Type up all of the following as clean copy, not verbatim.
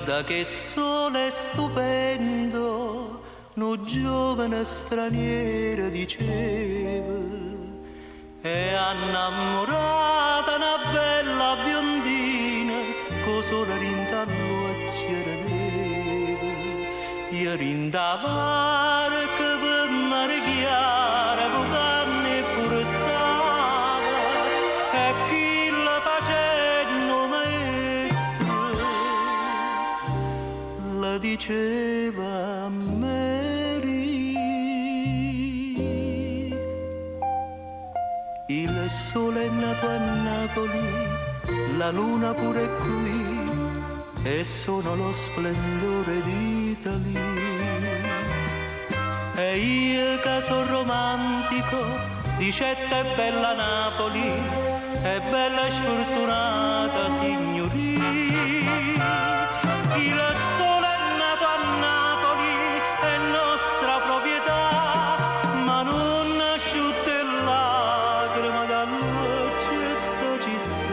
guarda che sole stupendo, no giovane straniera diceva, e innamorata una bella biondina, co sole rintalloccia radeva, io rindavare che per mare chiara, vucanne portava, e chi la facendo maestro, la diceva a Mary. Il sole è nato a Napoli, la luna pure è qui, e sono lo splendore d'Italia. E io che sono romantico, dicette è bella Napoli, è bella e sfortunata signoria. Il sole è nato a Napoli, è nostra proprietà, ma non asciutta il lacrima dall'occhio sta città.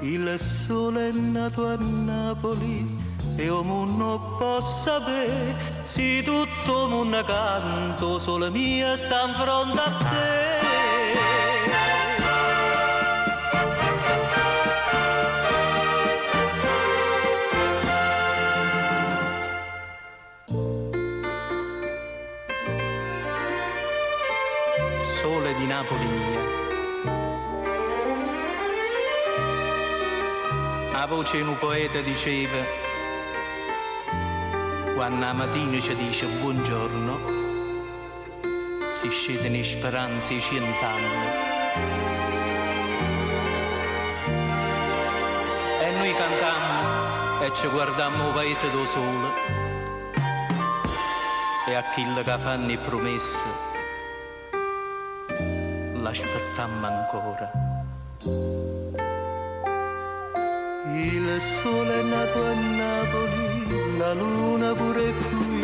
Il sole è nato a Napoli e o non può sapere, se tutto il mondo canto, solo mia sta in fronte a te. Sole di Napoli mia, a voce un poeta diceva, quando la mattina ci dice buongiorno, si scedono in speranze 100 anni. E noi cantammo e ci guardammo il paese do sole, e a chi che fanno le promesse l'aspettammo ancora. Il sole è nato a Napoli, la luna pure è qui.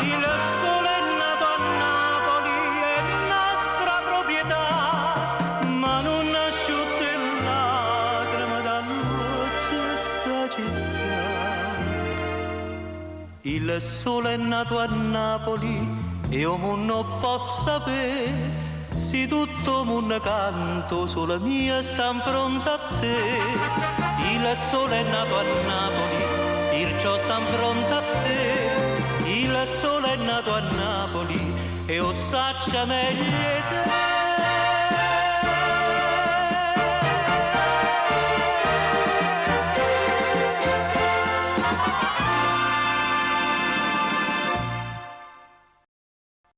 Il sole è nato a Napoli, è nostra proprietà, ma non asciutta il lacrima dall'occhio sta città. Il sole è nato a Napoli e o non può sapere, se tutto il mondo canto, solo mia sta in fronte a te. Il sole è nato a Napoli, perciò sta in fronte a te. Il sole è nato a Napoli e o saccia meglio te.